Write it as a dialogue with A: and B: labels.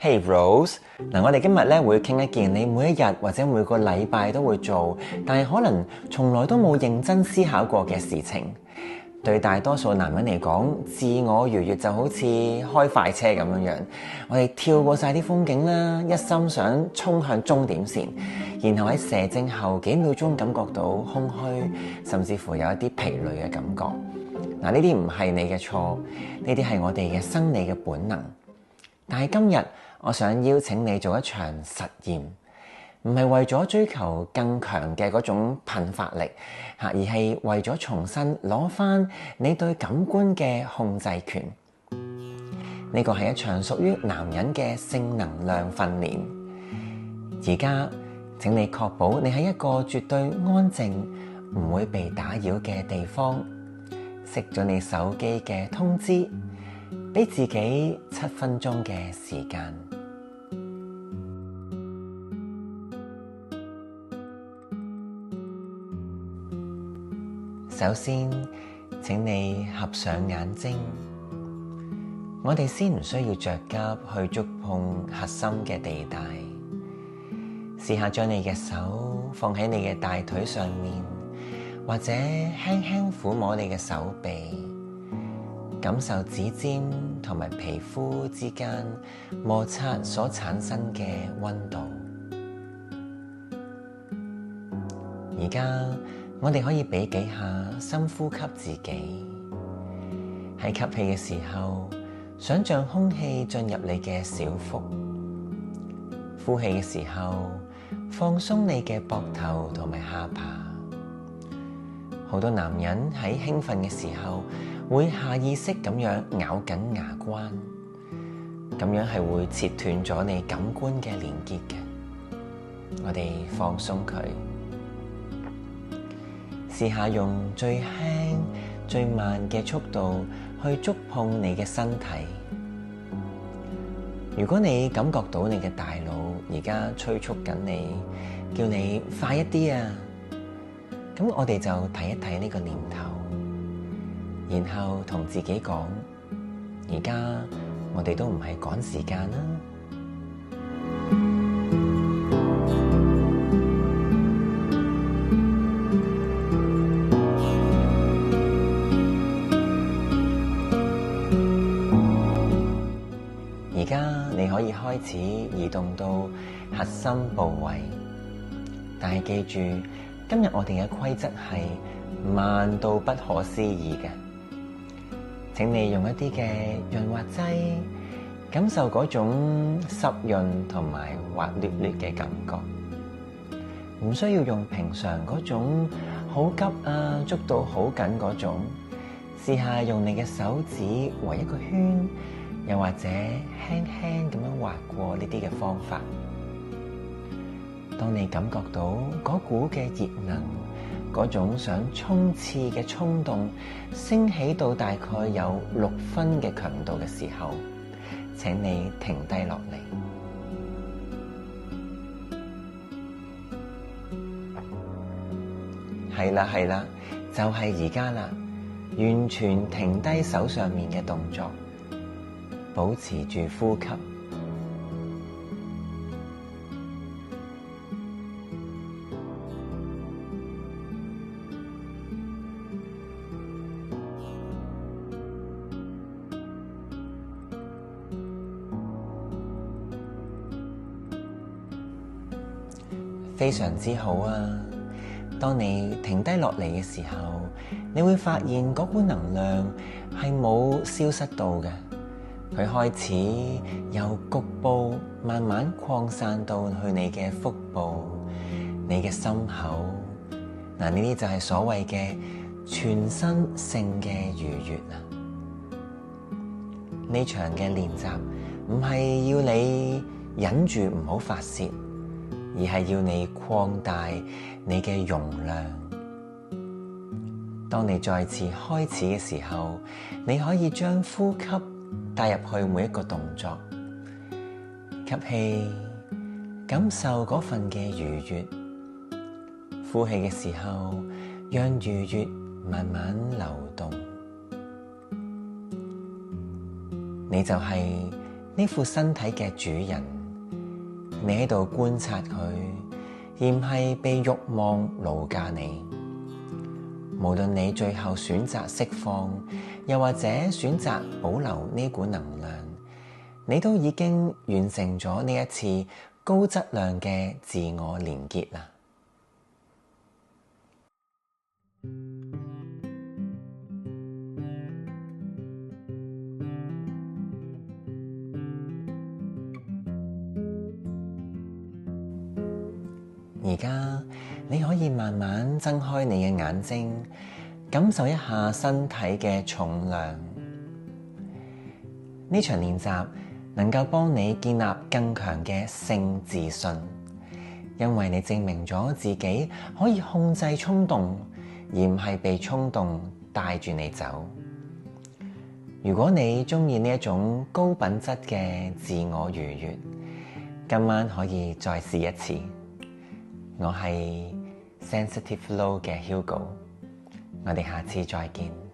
A: Hey Rose， 我哋今日咧會傾一件你每一日或者每個禮拜都會做，但係可能從來都冇認真思考過嘅事情。對大多數男人嚟講，自我愉悅就好似開快車咁樣樣，我哋跳過晒啲風景啦，一心想衝向終點線，然後喺射精後幾秒鐘感覺到空虛，甚至乎有一啲疲累嘅感覺。呢啲唔係你嘅錯，呢啲係我哋嘅生理嘅本能。但係今日我想邀請你做一場實驗，唔係為咗追求更強嘅嗰種噴發力，而係為咗重新攞返你對感官嘅控制權。呢個係一場屬於男人嘅性能量訓練。而家請你確保你喺一個絕對安靜、唔會被打擾嘅地方，熄咗你手機嘅通知，俾自己7分鐘嘅時間。首先，請你合上眼睛。我哋先唔需要着急去觸碰核心嘅地帶。試下將你嘅手放喺你嘅大腿上面，或者輕輕撫摸你嘅手臂，感受指尖同埋皮膚之間摩擦所產生嘅溫度。而家我哋可以俾幾下深呼吸自己。喺吸氣嘅時候，想象空氣進入你嘅小腹；呼氣嘅時候，放鬆你嘅膊頭同埋下巴。好多男人喺興奮嘅時候會下意識咁樣咬緊牙關，咁樣係會切斷咗你感官嘅連結嘅。我哋放鬆佢，試下用最輕最慢嘅速度去觸碰你嘅身體。如果你感覺到你嘅大腦而家催促緊你，叫你快一啲啊，咁我哋就睇一睇呢個念頭，然後同自己講：而家我哋都唔係趕時間啦。而家你可以開始移動到核心部位，但係記住，今日我哋嘅規則係慢到不可思議嘅。請你用一啲嘅潤滑劑，感受嗰種濕潤同埋滑捋捋嘅感覺。唔需要用平常嗰種好急啊，捉到好緊嗰種。試下用你嘅手指圍一個圈，又或者輕輕咁樣滑過呢啲嘅方法。當你感覺到嗰股嘅熱能，嗰種想衝刺嘅衝動升起到大概有6分嘅強度嘅時候，請你停低落嚟。係啦，就係而家啦，完全停低手上面嘅動作，保持住呼吸。非常之好啊！當你停低落嚟嘅時候，你會發現嗰股能量係冇消失到嘅，佢開始由局部慢慢擴散到去你嘅腹部、你嘅心口。呢啲就係所謂嘅全身性嘅愉悅啊！呢場嘅練習唔係要你忍住唔好發洩，而係要你擴大你嘅容量。當你再次開始嘅時候，你可以將呼吸帶入去每一個動作。吸氣，感受嗰份嘅愉悅；呼氣嘅時候，讓愉悅慢慢流動。你就係呢副身體嘅主人，你喺度觀察佢，而唔係被慾望奴駕你。無論你最後選擇釋放，又或者選擇保留呢股能量，你都已經完成咗呢一次高質量嘅自我連結啦。而家你可以慢慢睜開你嘅眼睛，感受一下身體嘅重量。呢場練習能夠幫你建立更強嘅性自信，因為你證明咗自己可以控制衝動，而唔係被衝動帶住你走。如果你鍾意呢一種高品質嘅自我愉悅，今晚可以再試一次。我係 Sensitive Flow 嘅 Hugo，我哋下次再見。